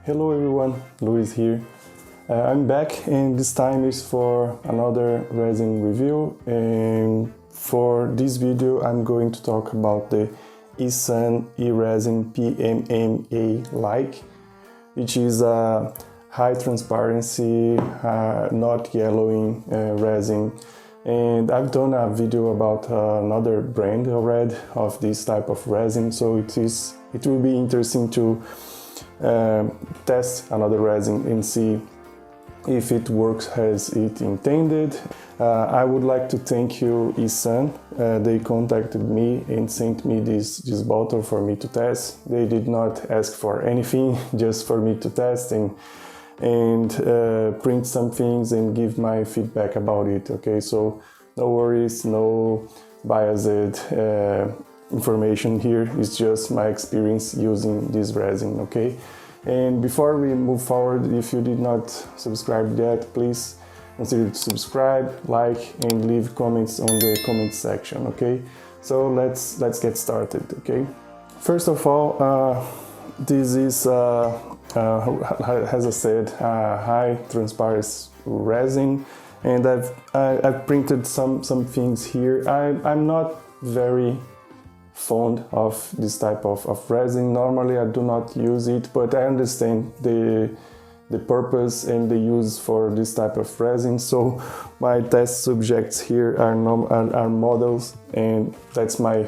Hello everyone, Luis here. I'm back and this time is for another resin review, and for this video I'm going to talk about the eSun eResin PMMA Like, which is a high transparency, not yellowing resin. And I've done a video about another brand already of this type of resin, so it will be interesting to test another resin and see if it works as it intended. I would like to thank you, eSun. They contacted me and sent me this bottle for me to test. They did not ask for anything, just for me to test and print some things and give my feedback about it. Okay, so no worries, no biased information here. It's just my experience using this resin. Okay, and before we move forward, if you did not subscribe yet, please consider to subscribe, like, and leave comments on the comment section. Okay, so let's get started. Okay, first of all, this is as I said, high transparency resin, and I've printed some things here. I'm not very fond of this type of resin. Normally I do not use it, but I understand the purpose and the use for this type of resin. So my test subjects here are models, and that's my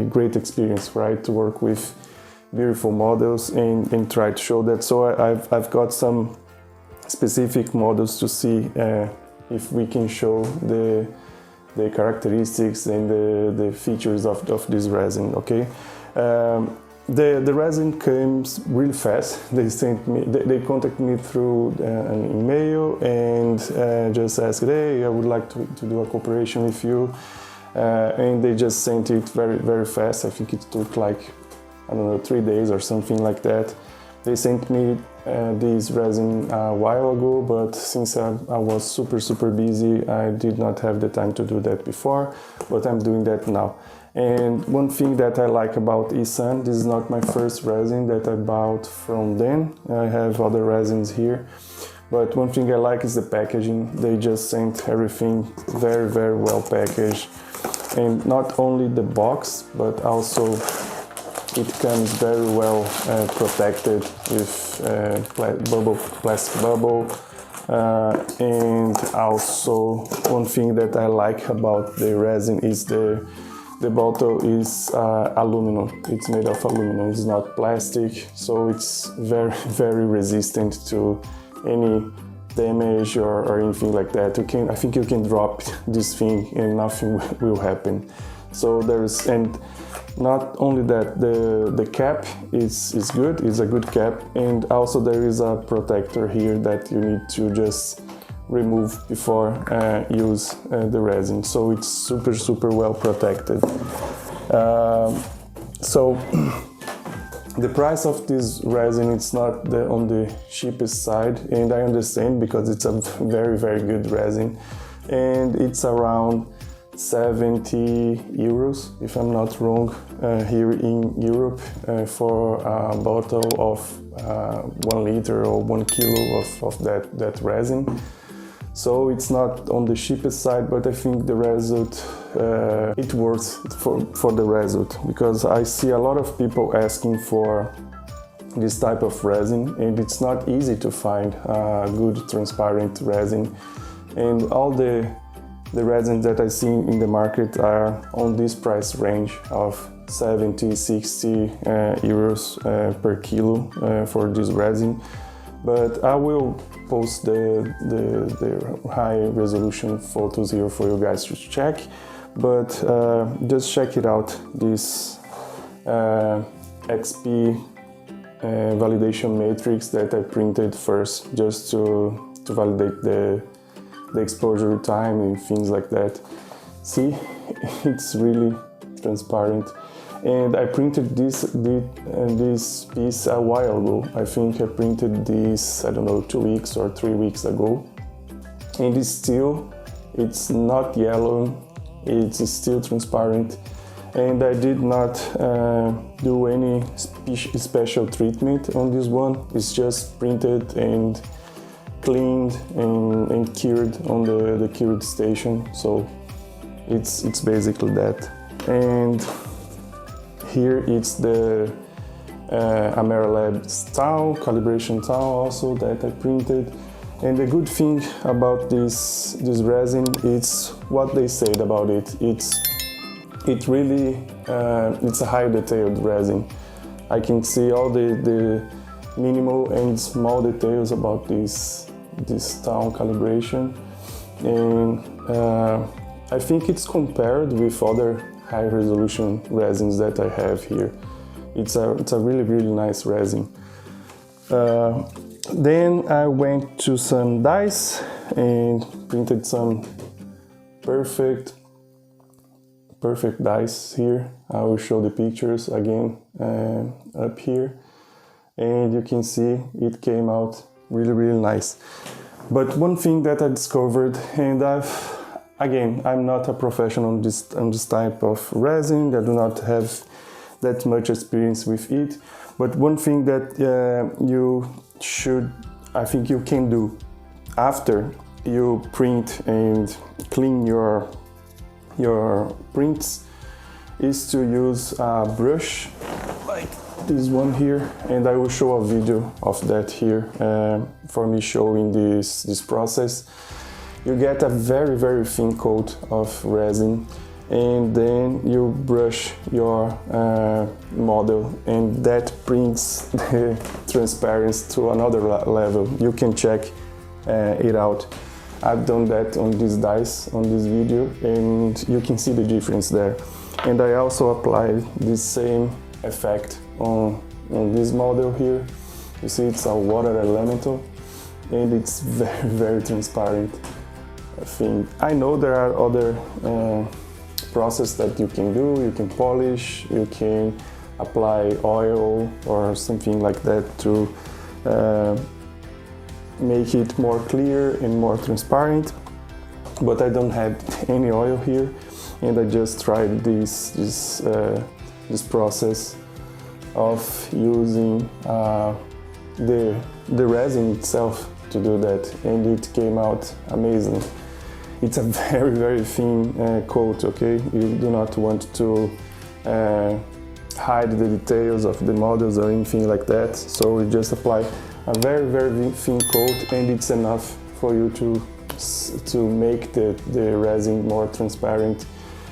great experience, right, to work with beautiful models and try to show that. So I've got some specific models to see if we can show the characteristics and the features of this resin. Okay, the resin comes really fast. They contacted me through an email and just asked, hey, I would like to do a cooperation with you, and they just sent it very fast. I think it took like, I don't know, 3 days or something like that. They sent me this resin a while ago, but since I was super busy, I did not have the time to do that before, but I'm doing that now. And one thing that I like about eSun, this is not my first resin that I bought from them. I have other resins here, but one thing I like is the packaging. They just sent everything very well packaged, and not only the box, but also it comes very well protected with plastic bubble, and also one thing that I like about the resin is the bottle is aluminum. It's made of aluminum. It's not plastic, so it's very resistant to any damage or anything like that. I think you can drop this thing and nothing will happen. So and not only that, the cap is good, it's a good cap, and also there is a protector here that you need to just remove before use the resin, so it's super well protected. So the price of this resin, it's not on the cheapest side, and I understand because it's a very good resin, and it's around 70 euros, if I'm not wrong, here in Europe, for a bottle of 1 liter or 1 kilo of that resin. So it's not on the cheapest side, but I think the result, it works for the result, because I see a lot of people asking for this type of resin, and it's not easy to find good transparent resin, and all the resins that I see in the market are on this price range of 70-60 euros per kilo for this resin. But I will post the high resolution photos here for you guys to check. But just check it out, this XP validation matrix that I printed first, just to validate the exposure time and things like that. See, it's really transparent, and I printed this piece a while ago. I think I printed this, I don't know, 2 weeks or 3 weeks ago, and it's not yellow, it's still transparent, and I did not do any special treatment on this one. It's just printed and cleaned and cured on the cured station, so it's basically that. And here it's the Ameralab towel, calibration towel also that I printed. And the good thing about this resin, it's what they said about it. It's a high detailed resin. I can see all the minimal and small details about this towel calibration, and I think it's compared with other high resolution resins that I have here. It's a really nice resin. Then I went to some dies and printed some perfect dies here. I will show the pictures again up here, and you can see it came out really nice. But one thing that I discovered, and I'm not a professional on this type of resin, I do not have that much experience with it, but one thing that I think you can do after you print and clean your prints is to use a brush like this one here, and I will show a video of that here for me showing this process. You get a very thin coat of resin, and then you brush your model, and that brings the transparency to another level. You can check it out. I've done that on these dies on this video, and you can see the difference there. And I also applied this same effect on this model here. You see it's a water elemental, and it's very transparent. I know there are other process that you can do. You can polish, you can apply oil or something like that to make it more clear and more transparent, but I don't have any oil here, and I just tried this process of using the resin itself to do that, and it came out amazing. It's a very thin coat, okay? You do not want to hide the details of the models or anything like that, so you just apply a very thin coat, and it's enough for you to make the resin more transparent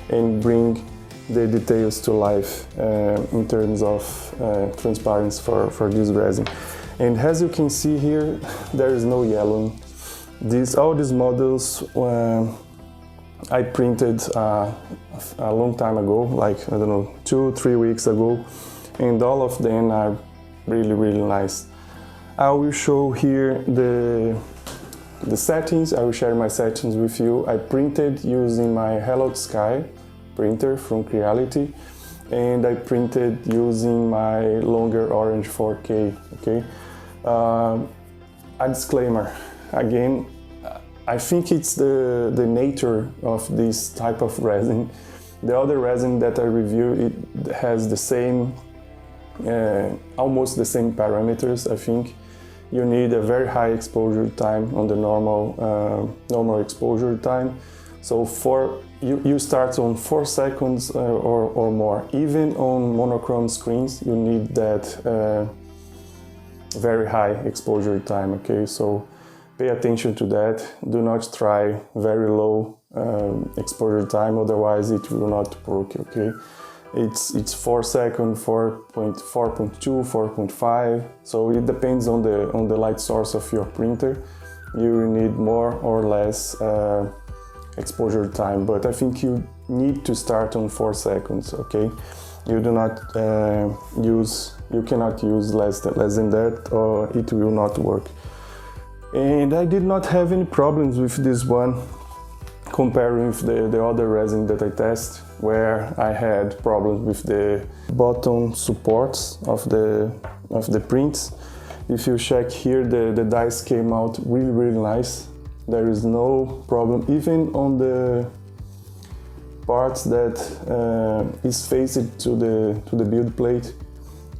and bring the details to life in terms of transparency for this resin. And as you can see here, there is no yellowing. All these models I printed a long time ago, like, I don't know, 2-3 weeks ago, and all of them are really nice. I will show here the settings. I will share my settings with you. I printed using my Hello Sky printer from Creality, and I printed using my Longer Orange 4K, okay? A disclaimer, again, I think it's the nature of this type of resin. The other resin that I review, it has the same, almost the same parameters, I think. You need a very high exposure time on the normal exposure time. So you start on 4 seconds or more. Even on monochrome screens, you need that very high exposure time, okay? So pay attention to that. Do not try very low exposure time, otherwise it will not work, okay? It's 4 seconds, 4.2, 4.5. So it depends on the light source of your printer. You need more or less exposure time, but I think you need to start on 4 seconds, okay? You cannot use less than that, or it will not work. And I did not have any problems with this one comparing with the other resin that I test, where I had problems with the bottom supports of the prints. If you check here, the dies came out really nice. There is no problem, even on parts that is faced to the build plate,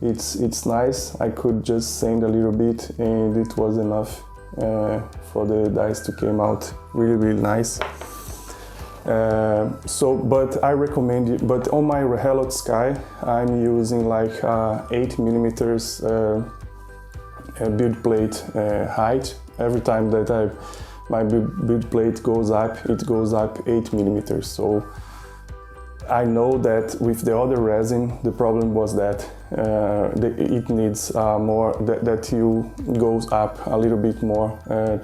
it's nice. I could just sand a little bit and it was enough for the dice to come out really nice. But I recommend it. But on my Hello Sky, I'm using like 8 millimeters build plate height. Every time that my build plate goes up, it goes up 8 millimeters. So I know that with the other resin, the problem was that it needs more, that you goes up a little bit more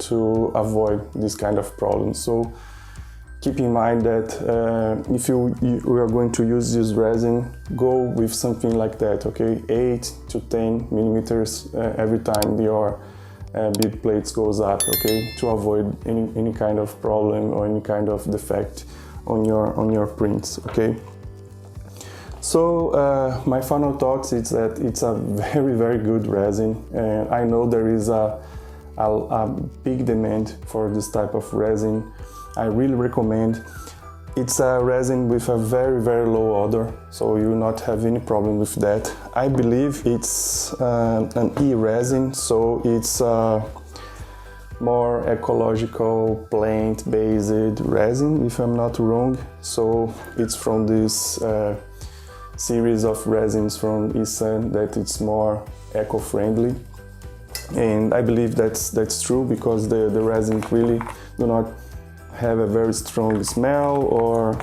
to avoid this kind of problem. So keep in mind that if you are going to use this resin, go with something like that, okay? 8 to 10 millimeters every time your build plates goes up, okay? To avoid any kind of problem or any kind of defect on your prints, okay? So my final thoughts is that it's a very good resin, and I know there is a big demand for this type of resin. I really recommend. It's a resin with a very low odor, so you will not have any problem with that. I believe it's an eResin, so it's more ecological, plant-based resin, if I'm not wrong. So it's from this series of resins from eSun that it's more eco-friendly, and I believe that's true because the resin really do not have a very strong smell, or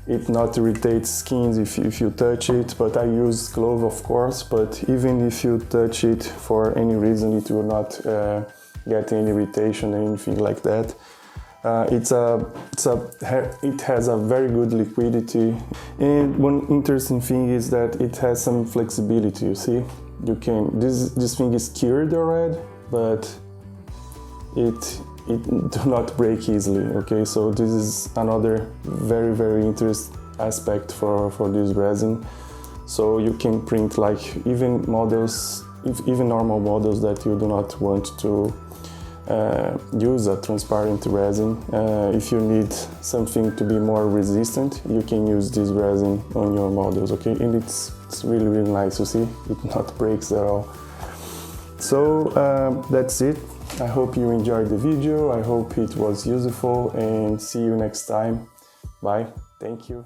it not irritates skins if you touch it. But I use glove, of course, but even if you touch it for any reason, it will not get any irritation or anything like that. It has a very good liquidity, and one interesting thing is that it has some flexibility. You see, you can this thing is cured already, but it do not break easily, okay? So this is another very interesting aspect for this resin. So you can print like even normal models that you do not want to use a transparent resin. If you need something to be more resistant, you can use this resin on your models, okay? And it's really nice, you see, it not breaks at all. So that's it. I hope you enjoyed the video. I hope it was useful, and see you next time. Bye. Thank you.